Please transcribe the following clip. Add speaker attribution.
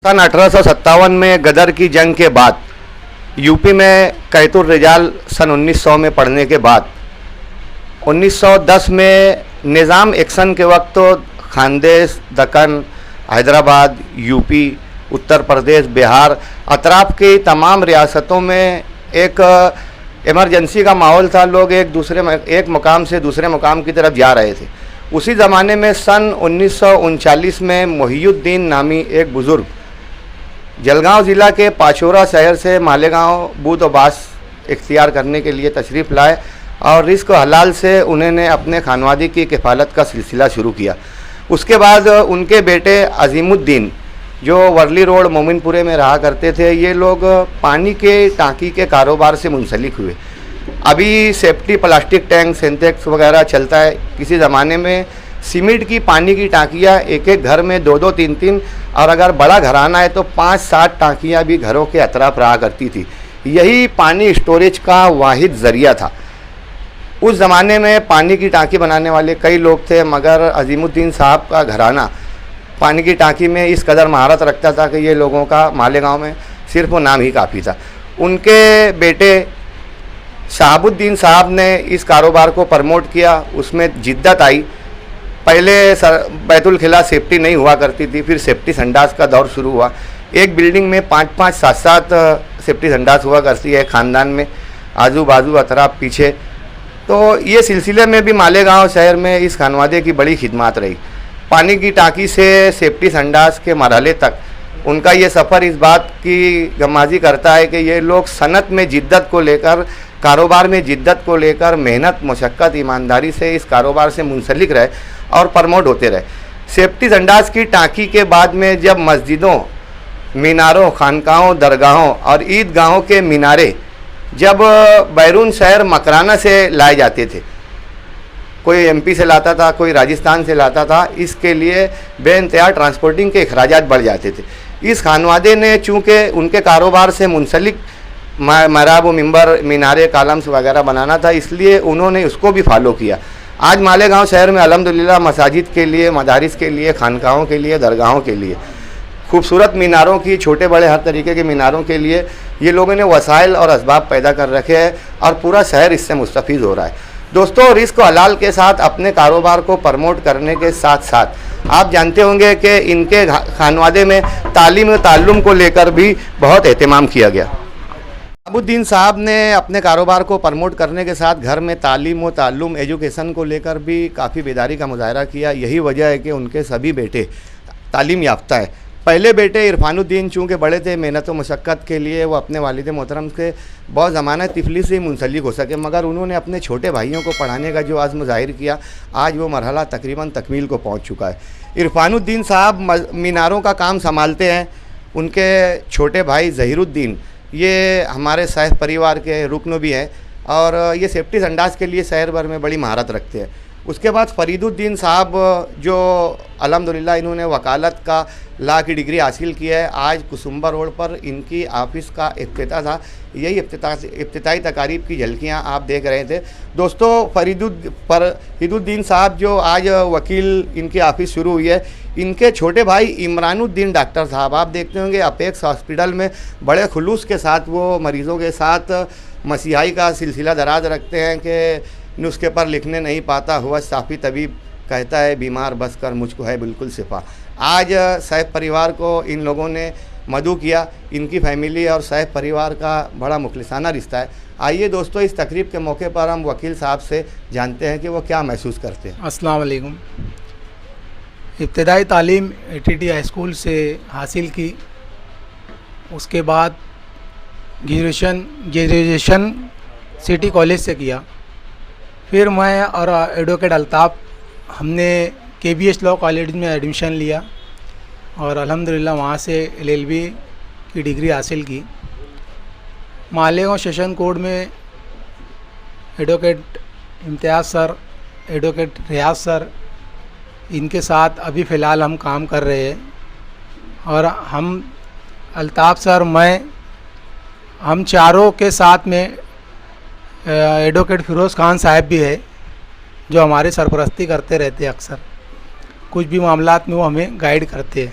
Speaker 1: सन 1857 में गदर की जंग के बाद यूपी में कैतुर रिजाल सन 1900 में पढ़ने के बाद 1910 में निज़ाम एक्शन के वक्त तो खानदेश, दक्कन, हैदराबाद, यूपी, उत्तर प्रदेश, बिहार, अतराफ की तमाम रियासतों में एक इमरजेंसी का माहौल था। लोग एक मुकाम से दूसरे मुकाम की तरफ जा रहे थे। उसी ज़माने में सन 1939 में मोहिउद्दीन नामी एक बुज़ुर्ग जलगांव ज़िला के पाचोरा शहर से मालेगांव बूद व बास इख्तियार करने के लिए तशरीफ़ लाए और रिस्क हलाल से उन्होंने अपने खानवादी की किफ़ालत का सिलसिला शुरू किया। उसके बाद उनके बेटे अजीमुद्दीन जो वर्ली रोड मोमिनपुरे में रहा करते थे, ये लोग पानी के टांकी के कारोबार से मुंसलिक हुए। अभी सेफ्टी प्लास्टिक टैंक, सिंटेक्स वगैरह चलता है। किसी ज़माने में सीमेंट की पानी की टांकियाँ एक एक घर में 2-2, 3-3 और अगर बड़ा घराना है तो 5-7 टांकियाँ भी घरों के अतराफ रहा करती थी। यही पानी स्टोरेज का वाहिद ज़रिया था। उस ज़माने में पानी की टांकी बनाने वाले कई लोग थे, मगर अजीमुद्दीन साहब का घराना पानी की टांकी में इस कदर महारत रखता था कि ये लोगों का मालेगांव में सिर्फ वो नाम ही काफ़ी था। उनके बेटे शहाबुद्दीन साहब ने इस कारोबार को प्रमोट किया, उसमें जिद्दत आई। पहले बैतुल खिला सेफ्टी नहीं हुआ करती थी, फिर सेफ्टी संडास का दौर शुरू हुआ। एक बिल्डिंग में 5-5, 7-7 सेफ्टी संडास हुआ करती है ख़ानदान में, आजू बाजू अतराफ पीछे। तो ये सिलसिले में भी मालेगांव शहर में इस खानवादे की बड़ी खिदमत रही। पानी की टांकी से सेफ्टी संडास के मरहले तक उनका ये सफ़र इस बात की गमाजी करता है कि ये लोग सनत में जिद्दत को लेकर, कारोबार में जिद्दत को लेकर मेहनत, मशक्क़त, ईमानदारी से इस कारोबार से मुंसलिक रहे और प्रमोट होते रहे। सेफ्टी संडास की टांकी के बाद में जब मस्जिदों, मीनारों, खानकाहों, दरगाहों और ईदगाहों के मीनारे जब बैरून शहर मकराना से लाए जाते थे, कोई एमपी से लाता था, कोई राजस्थान से लाता था, इसके लिए बेइंतहा ट्रांसपोर्टिंग के अखराजात बढ़ जाते थे। इस खानवादे ने चूँकि उनके कारोबार से मुंसलिक मराब व मिंबर, मीनारे, कालम्स वगैरह बनाना था, इसलिए उन्होंने उसको भी फॉलो किया। आज मालेगांव शहर में अल्हम्दुलिल्लाह मसाजिद के लिए, मदारिस के लिए, खानकाहों के लिए, दरगाहों के लिए, खूबसूरत मीनारों की, छोटे बड़े हर तरीके के मीनारों के लिए ये लोगों ने वसाइल और असबाब पैदा कर रखे हैं और पूरा शहर इससे मुस्तफ़ीज़ हो रहा है। दोस्तों, रिस्क हलाल के साथ अपने कारोबार को प्रमोट करने के साथ साथ आप जानते होंगे कि इनके खानवादे में तालीम व ताल्लुम को लेकर भी बहुत एहतमाम किया गया। शहाबुद्दीन साहब ने अपने कारोबार को प्रमोट करने के साथ घर में तालीम व ताल्लुम, एजुकेशन को लेकर भी काफ़ी बेदारी का मुजाहरा किया। यही वजह है कि उनके सभी बेटे तालीम याफ्ता है। पहले बेटे इरफानुद्दीन चूँकि बड़े थे, मेहनत व मशक्क़त के लिए वो अपने वालिद मोहतरम के बहुत ज़माना तिफली से ही मुंसलिक हो सके, मगर उन्होंने अपने छोटे भाइयों को पढ़ाने का जो आज़्म ज़ाहिर किया, आज वो मरहला तकरीबन तकमील को पहुंच चुका है। इरफानुद्दीन साहब मीनारों का काम संभालते हैं। उनके छोटे भाई ज़हीरुद्दीन ये हमारे सैफ परिवार के रुकन भी हैं और ये सेफ्टी संडास के लिए शहर भर में बड़ी महारत रखते हैं। उसके बाद फरीदुद्दीन साहब जो अल्हम्दुलिल्लाह इन्होंने वकालत का ला की डिग्री हासिल की है। आज कुसुम्बा रोड पर इनकी ऑफ़िस का इफ्तिताह था। यही इफ्तिताही तकारीब की झलकियाँ आप देख रहे थे। दोस्तों, फरीदुद्दीन साहब जो आज वकील इनकी ऑफ़िस शुरू हुई है, इनके छोटे भाई इमरानुद्दीन डॉक्टर साहब, आप देखते होंगे अपेक्स हॉस्पिटल में बड़े खुलूस के साथ वो मरीज़ों के साथ मसीहाई का सिलसिला दराज रखते हैं कि नुस्खे पर लिखने नहीं पाता हुआ साफ़ी तबीब कहता है बीमार बस कर मुझको है बिल्कुल शिफा। आज सैफ परिवार को इन लोगों ने मदऊ किया। इनकी फैमिली और सैफ परिवार का बड़ा मुखलिसाना रिश्ता है। आइए दोस्तों, इस तकरीब के मौके पर हम वकील साहब से जानते हैं कि वो क्या महसूस करते हैं।
Speaker 2: अस्सलाम वालेकुम। इब्तिदाई तालीम ATT हाई स्कूल से हासिल की, उसके बाद ग्रेजुएशन सिटी कॉलेज से किया। फिर मैं और एडवोकेट अल्ताफ़ हमने KBS लॉ कॉलेज में एडमिशन लिया और अल्हम्दुलिल्लाह वहाँ से LLB की डिग्री हासिल की। मालेगांव सेशन कोर्ट में एडवोकेट इम्तियाज़ सर, एडवोकेट रियाज सर, इनके साथ अभी फ़िलहाल हम काम कर रहे हैं और हम अल्ताफ़ सर, मैं, हम चारों के साथ में एडवोकेट फ़िरोज़ खान साहब भी है जो हमारे सरपरस्ती करते रहते हैं। अक्सर कुछ भी मामलात में वो हमें गाइड करते हैं